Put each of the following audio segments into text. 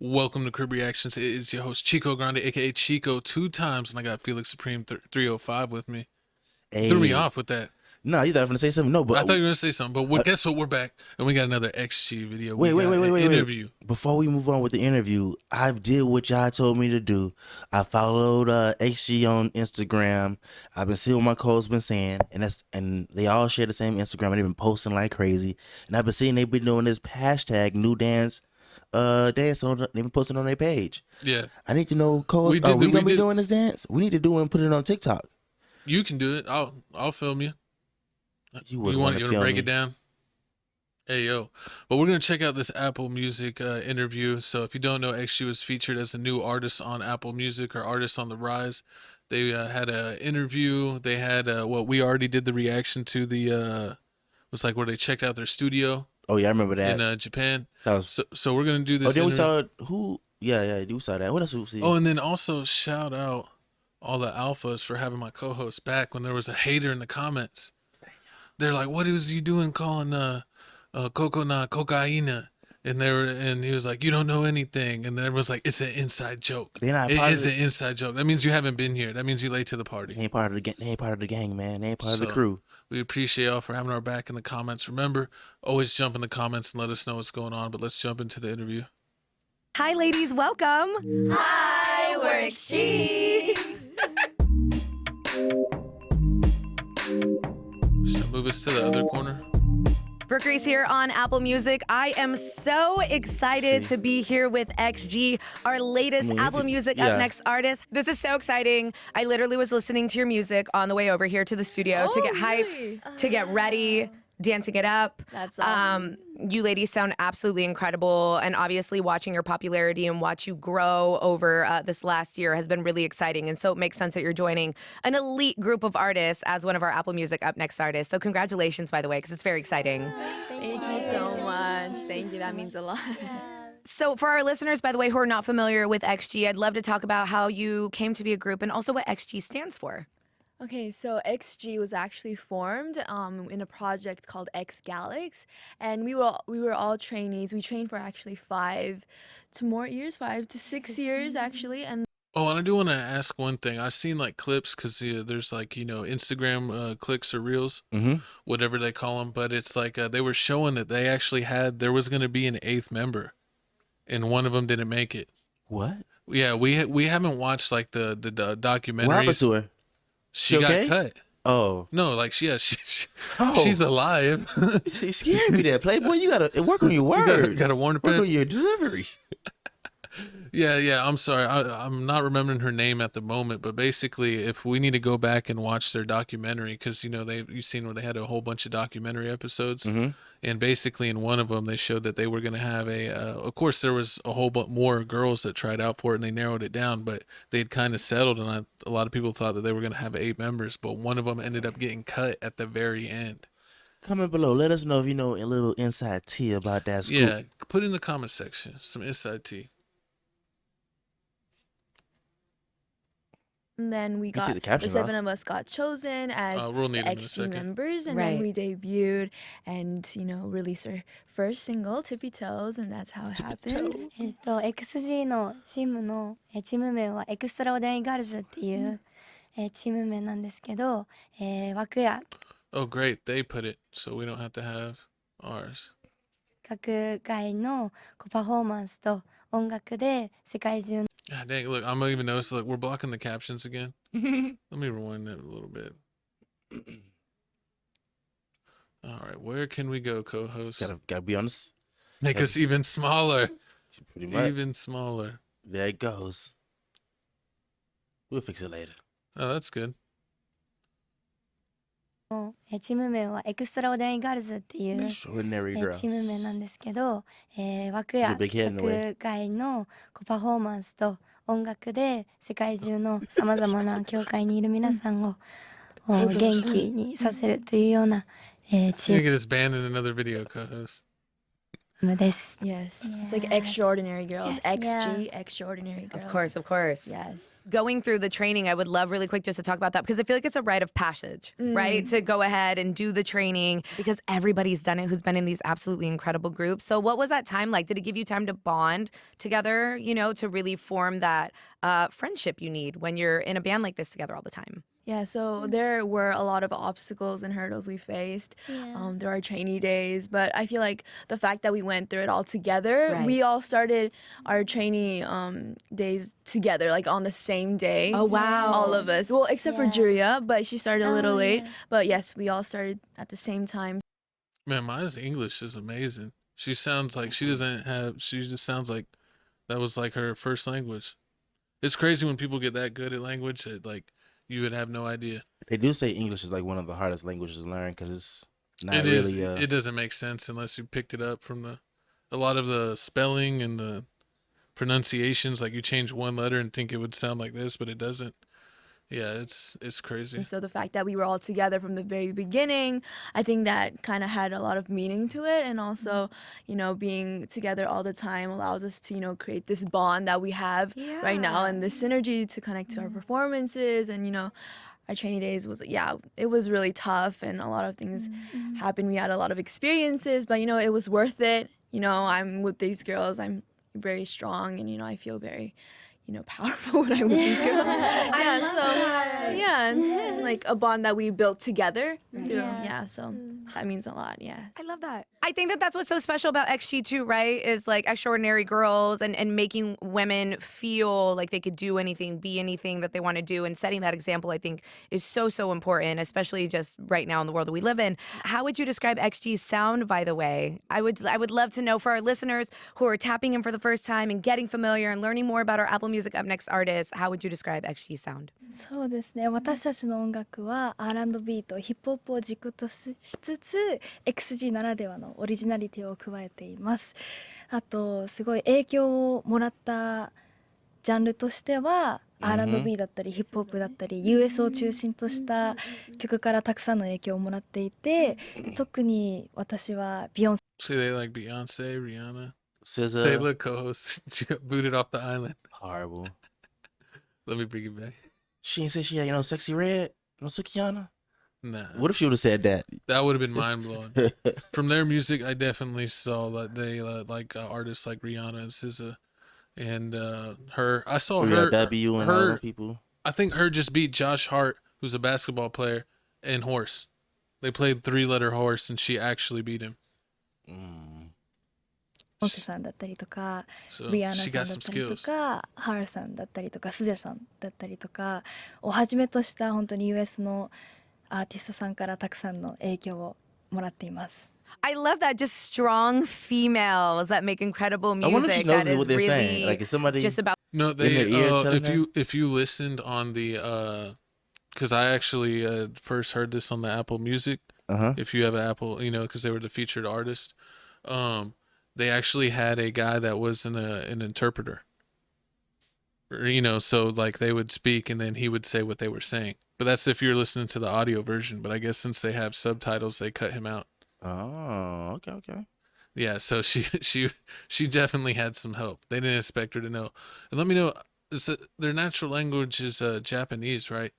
Welcome to Crib Reactions. It is your host Chico Grande, aka Chico, two times, and I got Felix Supreme 305 with me. Threw me Hey, off with that. no, you thought I was gonna say something. No, I but thought you were gonna say something, but uh, guess what? We're back, and we got another XG video. We wait, wait, got wait, an wait, wait, wait. interview. Before we move on with the interview, I did what y'all told me to do. I followed XG on Instagram. I've been seeing what my co's been saying, and they all share the same Instagram, and they've been posting like crazy. And I've been seeing they've been doing this hashtag new dance on. They've been posting on their page. Yeah, I need to know, we co's. Are did. we We gonna be did. doing this dance? We need to do it and put it on TikTok. You can do it. I'll film you. You You wouldn't want want you to to film break me. it down? Hey yo, but we're gonna check out this Apple Music interview. So if you don't know, XG was featured as a new artist on Apple Music or artist on the rise. They had a interview. They had what we already did the reaction to the was like where they checked out their studio Oh yeah, I remember in that. Japan. That was. So we're gonna do Oh, this then we interview. saw who? Yeah, we saw that. What else did we see? Oh, and then also shout out all the alphas for having my co-host back when there was a hater in the comments. They're like, "What is you doing calling Coco na cocaina?" And he was like, "You don't know anything." And then was like, "It's an inside joke. They're not It part of is the. an inside joke. That means you haven't been here. That means you're late to the party." They ain't part of the gang. They ain't part of the gang, man. They ain't part of the So crew. we appreciate y'all for having our back in the comments. Remember, always jump in the comments and let us know what's going on. But let's jump into the interview. Hi, ladies. Welcome. Hi, we're she. Should I move us to the other corner? Brooke Reese here on Apple Music. I am so excited to be here with XG, our latest Apple Music Up Next artist. This is so exciting. I literally was listening to your music on the way over here to the studio to get hyped, to get ready, dancing it up. That's awesome. You ladies sound absolutely incredible, and obviously watching your popularity and watch you grow over this last year has been really exciting, and so it makes sense that you're joining an elite group of artists as one of our Apple Music Up Next artists. So congratulations, by the way, because it's very exciting. Thank you so much. Thank you. That means a lot. So for our listeners, by the way, who are not familiar with XG, I'd love to talk about how you came to be a group and also what XG stands for. Okay, so XG was actually formed in a project called X Galax, and we were all trainees. We trained for actually 5 to 6 years actually, and Oh, and I do want to ask one thing. I've seen like clips because there's like Instagram clicks or reels, whatever they call them. But it's like they were showing that they actually there was going to be an 8th member, and one of them didn't make it. What? Yeah, we haven't watched like the documentaries. What happened to her? She got okay? cut. Oh, No, like Oh. she's alive. she scared me. That Playboy, you gotta work on your words. gotta warn the Work pen. on your delivery. Yeah. I'm sorry. I'm not remembering her name at the moment, but basically, if we need to go back and watch their documentary, because you've seen where they had a whole bunch of documentary episodes, and basically in one of them they showed that they were going to have a. Of course, there was a whole bunch more girls that tried out for it, and they narrowed it down, but they'd kind of settled, and a lot of people thought that they were going to have 8 members, but one of them ended up getting cut at the very end. Comment below. Let us know if you know a little inside tea about that scoop. Yeah, put in the comment section some inside tea. then we You took got the captions 7 off. of us got chosen as We'll need the them in a XG second. members, and Right. then we debuted and released our first single, Tippy Toes, and that's how it happened. XG のチームのチーム名はエクストラオーディナリーガールズっていうチーム名なんですけど、枠や Oh, great. They put it, so we don't have to have ours. 各界のパフォーマンスと音楽で世界中の God dang, look, I'm gonna even notice, look, we're blocking the captions again. Let me rewind that a little bit. All right, where can we go, co-host? Gotta be honest. Make us even smaller. Pretty much. Even smaller. There it goes. We'll fix it later. Oh, that's good. チーム名はエクストラオーディナリーガールズっていう Extraordinary チー girl. ム名なんですけど、枠や Big head in the way. 各界のパフォーマンスと音楽で世界中のさまざまな教会にいる皆さんを元気にさせるというようなチ You ー get us banned in another video, co-host. です。 Yes. It's like Yes. Extraordinary Girls. Yes. XG, Yeah. Extraordinary Girls. Of course, of course. Yes. Going through the training, I would love really quick just to talk about that because I feel like it's a rite of passage, right? To go ahead and do the training because everybody's done it who's been in these absolutely incredible groups. So what was that time like? Did it give you time to bond together, you know, to really form that friendship you need when you're in a band like this together all the time? Yeah, so there were a lot of obstacles and hurdles we faced Yeah. through our trainee days, but I feel like the fact that we went through it all together, Right. we all started our trainee days together, like on the same day. Oh, wow. All of us. Well, except for Yeah. Julia, but she started a little Oh, late. yeah. But yes, we all started at the same time. Man, Maya's English is amazing. She sounds like she just sounds like that was like her first language. It's crazy when people get that good at language that like you would have no idea. They do say English is like one of the hardest languages to learn because it's not It is. really. It doesn't make sense unless you picked it up from a lot of the spelling and the pronunciations. Like you change one letter and think it would sound like this, but it doesn't. Yeah, it's crazy. So the fact that we were all together from the very beginning, I think that kind of had a lot of meaning to it. And also, you know, being together all the time allows us to, you know, create this bond that we have right now and this synergy to connect to our performances. And, you know, our training days was, it was really tough and a lot of things happened. We had a lot of experiences, but, you know, it was worth it. You know, I'm with these girls. I'm very strong and, you know, I feel very, you know, powerful when I'm with these girls. It's like a bond that we built together. So that means a lot, I love that. I think that that's what's so special about XG too, right? Is like extraordinary girls and making women feel like they could do anything, be anything that they want to do. And setting that example, I think, is so, so important, especially just right now in the world that we live in. How would you describe XG's sound, by the way? I would love to know for our listeners who are tapping in for the first time and getting familiar and learning more about our Apple Music Up Next artists, how would you describe XG's sound? そうですね、私たちの音楽は R&B とヒップホップを軸としつつ XG ならではのオリジナリティを加えています。あとすごい影響をもらったジャンルとしては R&B だったりヒップホップだったり US を中心とした曲からたくさんの影響をもらっていて、特に私はビヨン See, they like Beyonce, Rihanna. SZA. They look co-host. She got booted off the island. Horrible. Let me bring it back. She didn't say she had, you know, Sexy Red, no Sukiana. Nah, What if she would have said that? that would have been mind blowing. From their music, I definitely saw that they like artists like Rihanna and SZA, and her. I saw her. W and all her. them people. I think her just beat Josh Hart, who's a basketball player, in horse. They played 3-letter horse, and she actually beat him.セさんだったりとか So リアナ she さん got だ some ったりと skills. かハルさんだったりとかスジャさんだったりとかをはじめとした本当に US のアーティストさんからたくさんの影響をもらっています。 I love that, just strong females that make incredible I wonder if she music knows that is what they're saying. really Like, is somebody just about No, in their ear telling her? if you listened on the because I actually first heard this on the Apple Music. If you have an Apple, you know, because they were the featured artist. They actually had a guy that was an interpreter. You know, so like they would speak and then he would say what they were saying. But that's if you're listening to the audio version. But I guess since they have subtitles, they cut him out. Oh, okay. Yeah, so she definitely had some help. They didn't expect her to know. And let me know, their natural language is Japanese, right?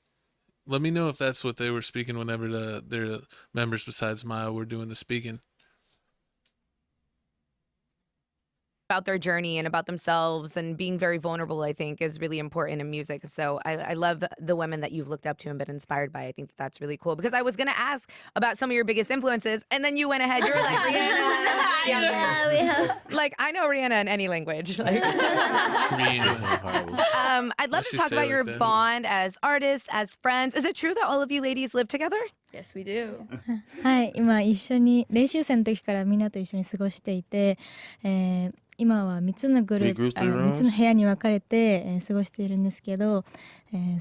Let me know if that's what they were speaking whenever their members besides Maya were doing the speaking. about their journey and about themselves and being very vulnerable, I think, is really important in music. So I love the women that you've looked up to and been inspired by. I think that's really cool because I was going to ask about some of your biggest influences and then you went ahead. You're like, Rihanna. Yeah, we have. Like, I know Rihanna in any language. Like, I'd love to talk about your bond as artists, as friends. Is it true that all of you ladies live together? Yes, we do. はい、今一緒に練習生の時からみんなと一緒に過ごしていて、今は3つのグループ、3つの部屋に分かれて、過ごしているんですけど、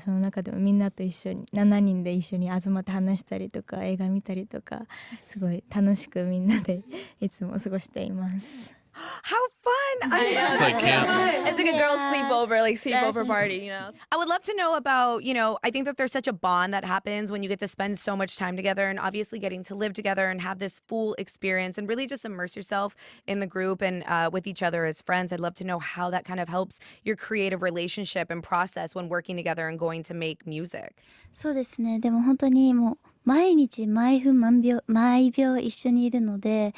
その中でもみんなと一緒に7人で一緒に集まって話したりとか映画見たりとかすごい楽しくみんなでいつも過ごしています。How fun! It's like camp. It's like a girl sleepover, like sleepover party, you know. I would love to know about, I think that there's such a bond that happens when you get to spend so much time together, and obviously getting to live together and have this full experience and really just immerse yourself in the group and with each other as friends. I'd love to know how that kind of helps your creative relationship and process when working together and going to make music. そうですね。でも本当にもう毎日毎分毎秒一緒にいるので、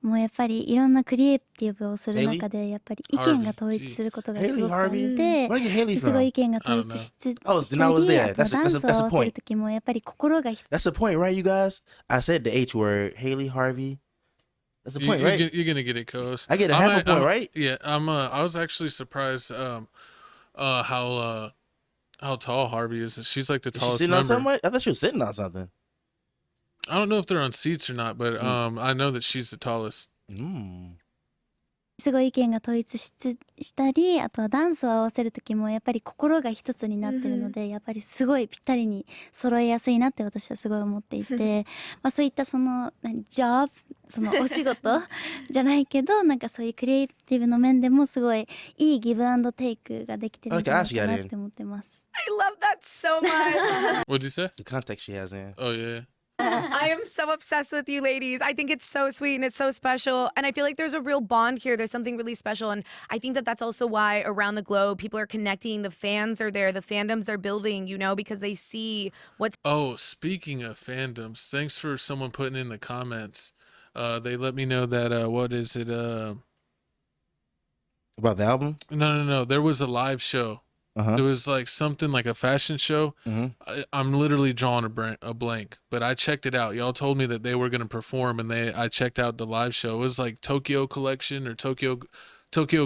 もうやっぱりいろんなクリエイティブをする中でやっぱり意見が統一することがすごくあって、 Where do you get Haley すごい from? 意見が統一しつつ Oh, then I was り、 there. あと That's ダンスを the 合わせる point. 時もやっぱり心が That's the point, right, you guys? I said the H word, Haley Harvey. That's the point, right? You're gonna get it, Coast. I get a half a point, right? Yeah, I was actually surprised how tall Harvey is. She's like the Is she tallest sitting on member. something? I thought she was sitting on something. I don't know if they're on seats or not, but I know that she's the tallest. すごい意見が統一したり、あとはダンスを合わせる時もやっぱり心が一つになってるので、やっぱりすごいぴったりに揃えやすいなって私はすごい思っていて、まあそういったそのジョブ、そのお仕事じゃないけど、なんかそういうクリエイティブの面でもすごいいいギブアンドテイクができてるんじゃないかなって思ってます。I love that so much. What'd you say? The context she has in. Oh yeah. I am so obsessed with you ladies. I think it's so sweet and it's so special. And I feel like there's a real bond here. There's something really special. And I think that that's also why around the globe, people are connecting. The fans are there. The fandoms are building, because they see what's... Oh, speaking of fandoms, thanks for someone putting in the comments. They let me know that, what is it? About the album? No. There was a live show. There was like something like a fashion show. I'm literally drawing a blank, but I checked it out. Y'all told me that they were going to perform, and I checked out the live show. It was like Tokyo Collection or Tokyo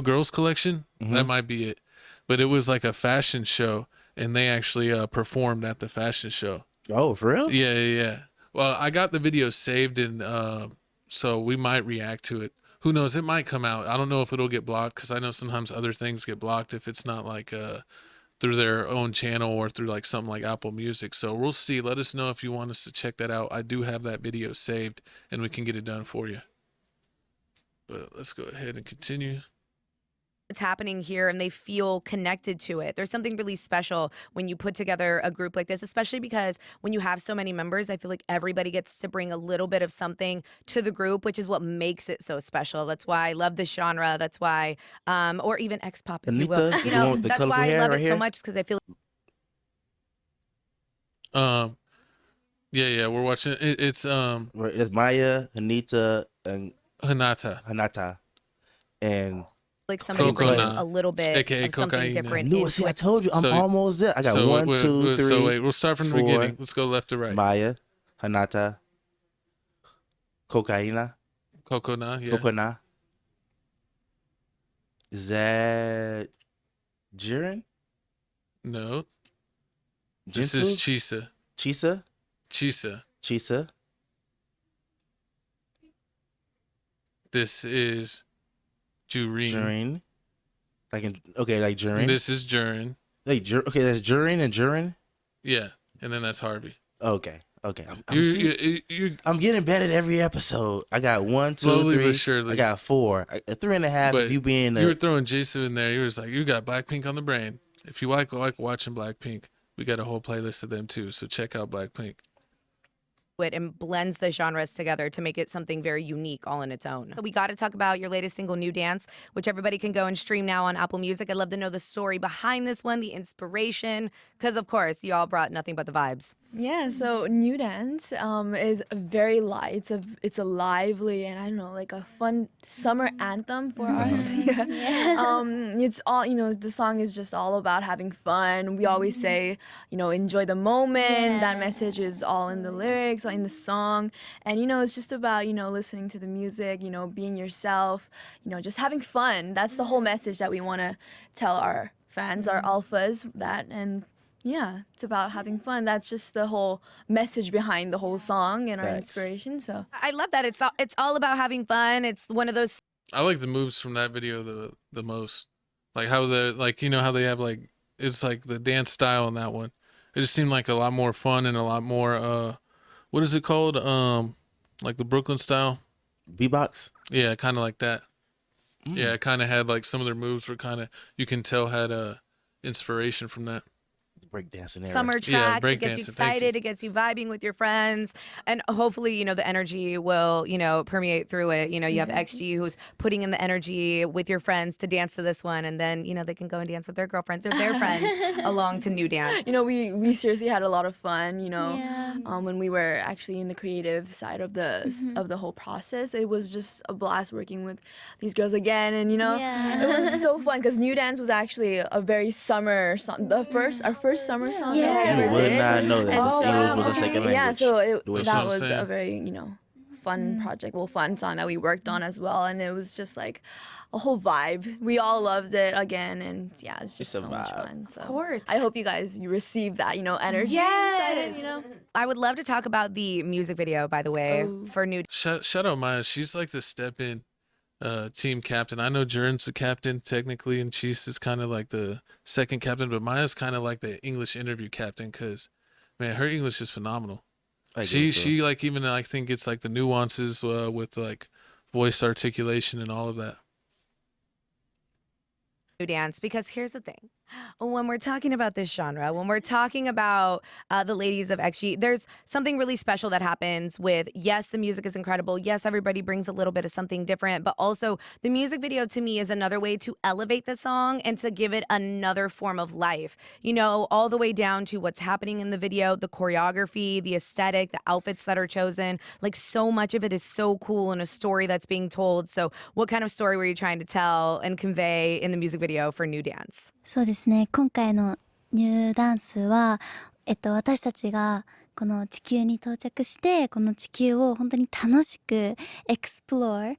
Girls Collection. That might be it. But it was like a fashion show, and they actually performed at the fashion show. Oh, for real? Yeah. Well, I got the video saved, and so we might react to it. Who knows? It might come out. I don't know if it'll get blocked, because I know sometimes other things get blocked if it's not like through their own channel or through like something like Apple Music. So we'll see. Let us know if you want us to check that out. I do have that video saved, and we can get it done for you. But let's go ahead and continue. It's happening here and they feel connected to it. There's something really special when you put together a group like this, especially because when you have so many members, I feel like everybody gets to bring a little bit of something to the group, which is what makes it so special. That's why I love this genre. That's why, or even X-pop, if you will. Anita is the one with the That's colorful why I hair love right it so here? much, because I feel Yeah, we're watching it. It's It's Maya, Anita, and Hinata, and like somebody brings Coconut, a little bit aka of something cocaine. different No, into see, I it. told you, I'm So- almost there. I got so one, two, three. So wait, we'll start from the 4, beginning. Let's go left to right. Maya, Hanata, Cocaina, Coconut, yeah. Coconut. Is that Jiren? No, this is Chisa. Chisa. This is Jureen. Jiren. Like Jiren. This is Jurin. Okay, that's Jiren and Jiren. Yeah, and then that's Harvey. Okay. I'm getting better at every episode. I got 1, 2, Slowly 3. but surely. I got 4. 3.5. But If you being you were throwing Jisoo in there. You was like, you got Blackpink on the brain. If you like watching Blackpink, we got a whole playlist of them too. So check out Blackpink. It and blends the genres together to make it something very unique all in its own. So we got to talk about your latest single, New Dance, which everybody can go and stream now on Apple Music. I'd love to know the story behind this one, the inspiration, because of course you all brought nothing but the vibes. Yeah, so New Dance is very light. It's a lively and I don't know, like a fun summer anthem for us. It's all, the song is just all about having fun. We always say, enjoy the moment. That message is all in the lyrics, in the song. And it's just about, listening to the music, being yourself, just having fun. That's the whole message that we want to tell our fans, our alphas, that. And yeah, it's about having fun. That's just the whole message behind the whole song and our inspiration. So I love that. It's all about having fun. It's one of those. I like the moves from that video the most. Like how how they have like, it's like the dance style in that one. It just seemed like a lot more fun and a lot more what is it called? Like the Brooklyn style? B-box? Yeah, kind of like that. Yeah, it kind of had like some of their moves were kind of, you can tell had inspiration from that. Breakdancing era. Summer tracks, Yeah, it gets you breakdancing, thank you. excited, it gets you vibing with your friends, and hopefully, you know, the energy will, you know, permeate through it. You know, you have XG who's putting in the energy with your friends to dance to this one, and then, you know, they can go and dance with their girlfriends or their friends along to New Dance. You know, we seriously had a lot of fun, you know. Yeah. When we were actually in the creative side of the whole process. It was just a blast working with these girls again, and you know, Yeah. it was so fun because New Dance was actually a very summer song. Our first summer song Yeah. that we You ever would did. not know that. Oh, English was our second language. Yeah, so The way that what I'm was saying. a very, you know, fun project, fun song that we worked on as well, and it was just like a whole vibe. We all loved it again, and yeah, it's just It's a so much vibe. fun. So Of course. I hope you receive that, you know, energy Yes. inside it, you know. I would love to talk about the music video, by the way, Oh. for New. Shout out Maya. She's like the step in team captain. I know Jern's the captain technically, and Cheese is kind of like the second captain, but Maya's kind of like the English interview captain because, man, her English is phenomenal. I She guess so. she like even I think it's like the nuances with like voice articulation and all of that. Dance, because here's the thing. When we're talking about this genre, when we're talking about the ladies of XG, there's something really special that happens with, yes, the music is incredible. Yes, everybody brings a little bit of something different, but also the music video to me is another way to elevate the song and to give it another form of life. You know, all the way down to what's happening in the video, the choreography, the aesthetic, the outfits that are chosen. Like so much of it is so cool and a story that's being told. So what kind of story were you trying to tell and convey in the music video for New Dance? そうですね、今回のニューダンスは、私たちがこの地球に到着して、この地球を本当に楽しくエクスプロー、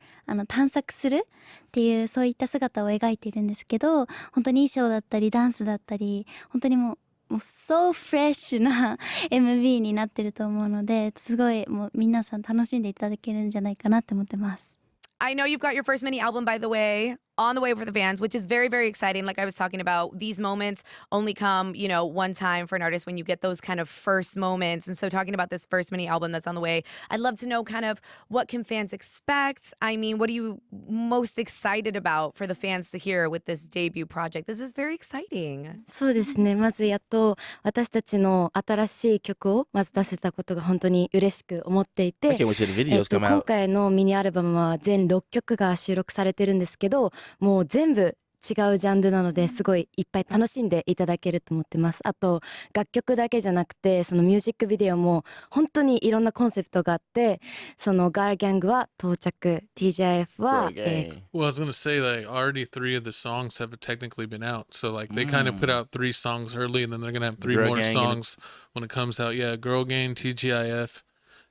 探索するっていうそういった姿を描いているんですけど、本当に衣装だったりダンスだったり、本当にもうso フレッシュな MV になってると思うので、すごいもう皆さん楽しんでいただけるんじゃないかなって思ってます。I know you've got your first mini album, by the way, on the way for the fans, which is very, very exciting. Like I was talking about, these moments only come, you know, one time for an artist when you get those kind of first moments. And so talking about this first mini album that's on the way, I'd love to know kind of what can fans expect? I mean, what are you most excited about for the fans to hear with this debut project? This is very exciting. そうですね。まずやっと私たちの新しい曲をまず出せたことが本当に嬉しく思ってい I て、 can't wait till the videos come 今 out. 回のミニアルバムは全6曲が収録されてるんですけど、もう全部違うジャンルなのですごいいっぱい楽しんでいただけると思ってます。あと楽曲だけじゃなくてそのミュージックビデオも本当にいろんなコンセプトがあって、そのガールギャングは到着、TGIF は、 Girl gang. Well, I was gonna say like already 3 of the songs have technically been out, so like they kind of put out 3 songs early, and then they're gonna have 3 Girl more Gang and songs when it comes out. Yeah, Girl Gang, TGIF,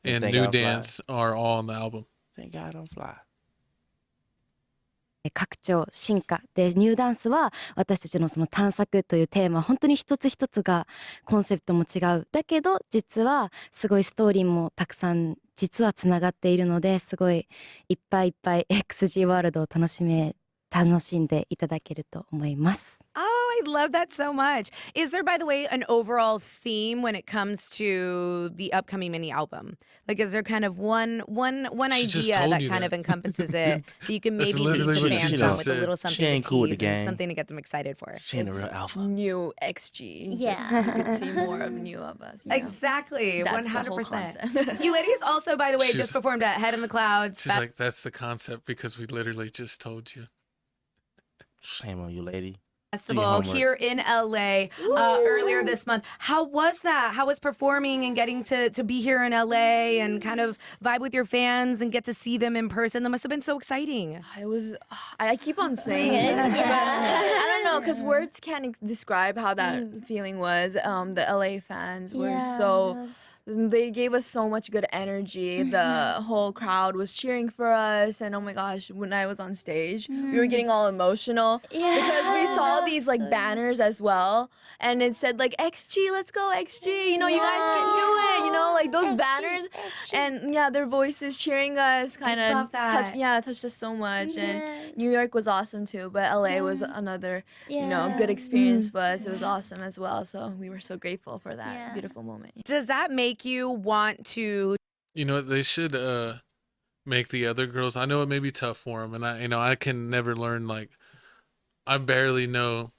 and Thank New God Fly. Dance are all on the album. Thank God I don't fly. 拡張進化で、ニューダンスは私たちのその探索というテーマ、本当に一つ一つがコンセプトも違う、だけど実はすごいストーリーもたくさん実はつながっているので、すごいいっぱいいっぱい XG ワールドを楽しんでいただけると思います。 Oh, I love that so much. Is there, by the way, an overall theme when it comes to the upcoming mini album? Like, is there kind of one She just idea told that you kind that. of encompasses it that you can That's maybe leave literally the what she fans just on with a said. little She something ain't to cool with tease the and gang. something to get them excited for? She ain't a real alpha. New XG. Yeah. Just, you could see more of new of us. You know? Exactly, That's the whole 100%. concept. You ladies also, by the way, She's- just performed at Head in the Clouds. She's like, that's the concept because we literally just told you. Shame on you, lady. Festival homework. here in LA earlier this month. How was that? How was performing and getting to be here in LA and kind of vibe with your fans and get to see them in person? That must have been so exciting. It was. I keep on saying this, but I don't know, because words can't describe how that feeling was. The LA fans were so. They gave us so much good energy. The whole crowd was cheering for us, and oh my gosh, when I was on stage, we were getting all emotional because we saw these like banners as well, and it said like XG, let's go XG. You know, you guys can do it. You know, like those banners, and yeah, their voices cheering us kind love of that. touched us so much. And New York was awesome too, but LA was another you know good experience for us. It was awesome as well. So we were so grateful for that Yeah. beautiful moment. Does that make you want to You know, they should make the other girls. I know it may be tough for them, and I can never learn like I barely know.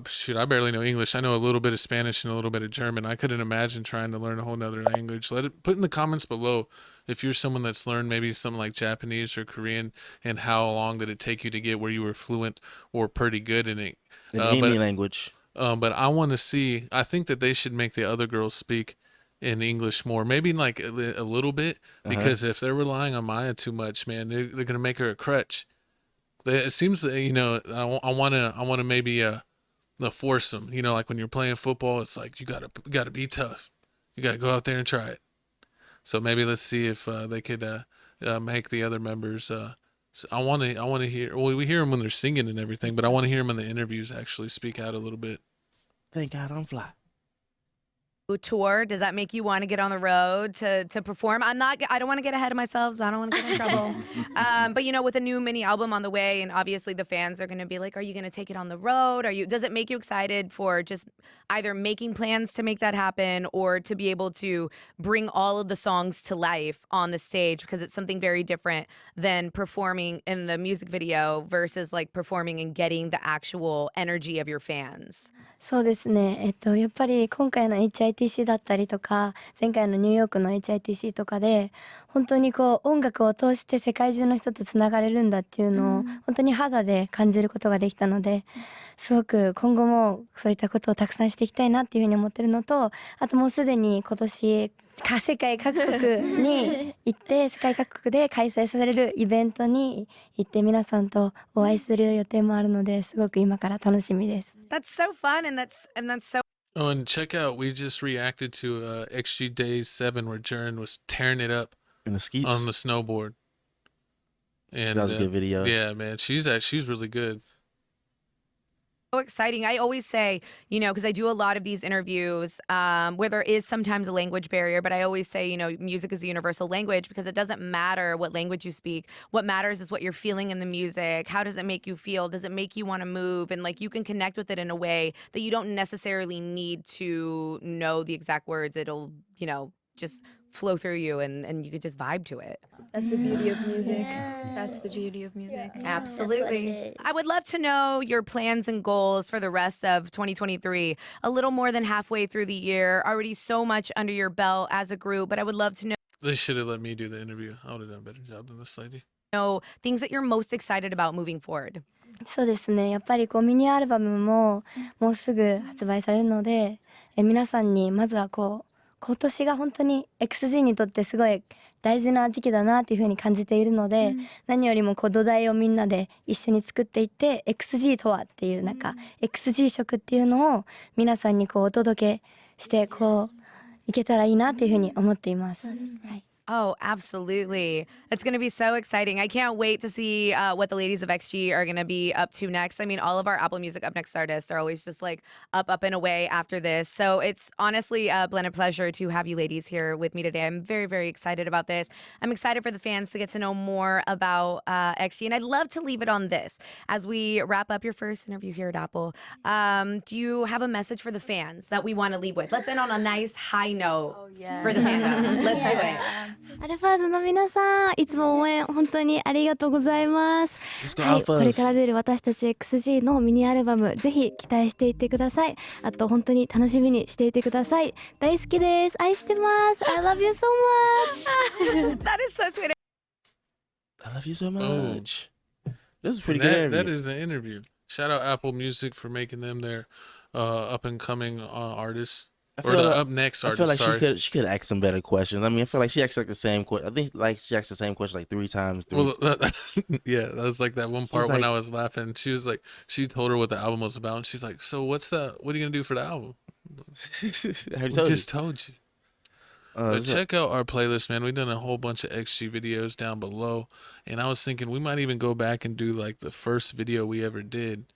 Shoot, I barely know English. I know a little bit of Spanish and a little bit of German. I couldn't imagine trying to learn a whole nother language. Put in the comments below if you're someone that's learned maybe something like Japanese or Korean, and how long did it take you to get where you were fluent or pretty good in it. In any language. But I want to see. I think that they should make the other girls speak in English more, maybe like a little bit, because if they're relying on Maya too much, man, they're gonna make her a crutch. It seems that I wanna maybe force them. Like when you're playing football, it's like you gotta be tough. You gotta go out there and try it. So maybe let's see if they could make the other members. I want to hear. Well, we hear them when they're singing and everything, but I want to hear them in the interviews actually speak out a little bit. Thank God I'm fly. Tour, does that make you want to get on the road to perform? I don't want to get ahead of myself, so I don't want to get in trouble. But with a new mini album on the way, and obviously the fans are going to be like, are you going to take it on the road? Does it make you excited for just either making plans to make that happen, or to be able to bring all of the songs to life on the stage? Because it's something very different than performing in the music video versus like performing and getting the actual energy of your fans. そうですね。やっぱり今回の HITC だったりとか、前回のニューヨークの HITC とかで、本当に音楽を通して世界中の人とつながれるんだっていうのを、本当に肌で感じることができたので、すごく今後もそういったことをたくさんしていきたいなっていうふうに思ってるのと、あともうすでに今年世界各国に行って世界各国で開催されるイベントに行って皆さんとお会いする予定もあるので、すごく今から楽しみです。That's so fun, and that's so. Oh, and check out, we just reacted to XG Day 7 where Jern was tearing it up in the skeets on the snowboard. And that was a good video. Yeah, man, she's really good. So exciting. I always say, because I do a lot of these interviews where there is sometimes a language barrier, but I always say, music is a universal language, because it doesn't matter what language you speak. What matters is what you're feeling in the music. How does it make you feel? Does it make you want to move? And like you can connect with it in a way that you don't necessarily need to know the exact words. It'll, just flow through you, and you could just vibe to it. That's the beauty of music. That's the beauty of music. Yeah. Absolutely. I would love to know your plans and goals for the rest of 2023. A little more than halfway through the year, already so much under your belt as a group, but I would love to know. They should have let me do the interview. I would have done a better job than this lady. Things that you're most excited about moving forward. そうですね。やっぱりミニアルバムももうすぐ発売されるので、皆さんにまずは今年が本当に XG にとってすごい大事な時期だなっていう風に感じているので、何よりも土台をみんなで一緒に作っていって、 XG とはっていうXG 色っていうのを皆さんにお届けしていけたらいいなっていう風に思っています。はい。Oh, absolutely. It's going to be so exciting. I can't wait to see what the ladies of XG are going to be up to next. I mean, all of our Apple Music Up Next artists are always just like up and away after this. So it's honestly a blended pleasure to have you ladies here with me today. I'm very, very excited about this. I'm excited for the fans to get to know more about XG. And I'd love to leave it on this as we wrap up your first interview here at Apple. Do you have a message for the fans that we want to leave with? Let's end on a nice high note for the fandom. Let's do it. アルファーズの皆さん、いつも応援本当にありがとうございます。はい、これから出る私たち XG のミニアルバム、ぜひ期待していてください。あと本当に楽しみにしていてください。大好きです。愛してます。I love you so much. That is so sweet. I love you so much. This is pretty good. That is an interview. Shout out Apple Music for making them their up and coming artists. Or the up next artist. I feel like she could ask some better questions. I mean, I feel like she asked the same question. I think she asked the same question like 3 times. Well, yeah, that was like that one part when I was laughing. She was like, she told her what the album was about, and she's like, "So what are you gonna do for the album?" I just told you. But check out our playlist, man. We've done a whole bunch of XG videos down below, and I was thinking we might even go back and do like the first video we ever did,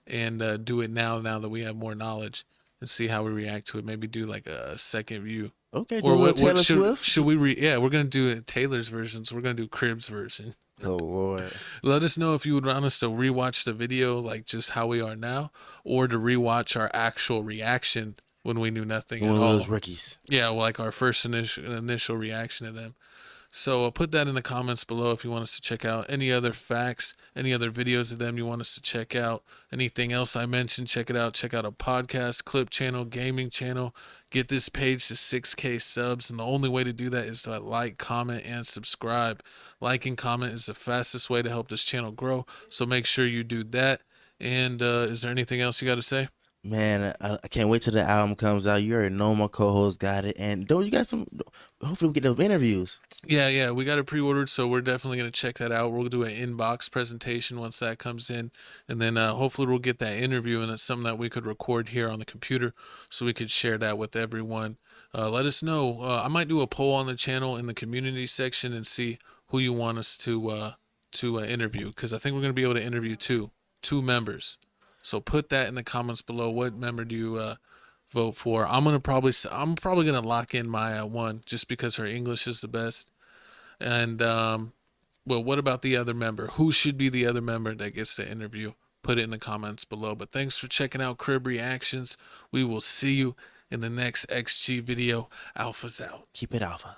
and do it now that we have more knowledge. And see how we react to it. Maybe do like a second view. Okay. Or what Taylor Swift? Should we? Yeah, we're gonna do it Taylor's version. So we're gonna do Crib's version. Oh Lord. Let us know if you would want us to rewatch the video, like just how we are now, or to rewatch our actual reaction when we knew nothing at all. One of those rookies. Yeah, well, like our first initial reaction to them. So put that in the comments below if you want us to check out any other facts, any other videos of them you want us to check out, anything else I mentioned, check it out. Check out a podcast, clip channel, gaming channel. Get this page to 6K subs, and the only way to do that is to like, comment, and subscribe. Like and comment is the fastest way to help this channel grow, so make sure you do that. And is there anything else you got to say? Man, I can't wait till the album comes out. You already know my co-host got it, and don't you got some? Hopefully, we get those interviews. Yeah, we got it pre-ordered, so we're definitely gonna check that out. We'll do an inbox presentation once that comes in, and then hopefully we'll get that interview, and it's something that we could record here on the computer, so we could share that with everyone. Let us know. I might do a poll on the channel in the community section and see who you want us to interview, because I think we're gonna be able to interview two members. So put that in the comments below. What member do you vote for? I'm probably gonna lock in my one, just because her English is the best. And well, what about the other member? Who should be the other member that gets the interview? Put it in the comments below. But thanks for checking out Crib Reactions. We will see you in the next XG video. Alpha's out. Keep it alpha.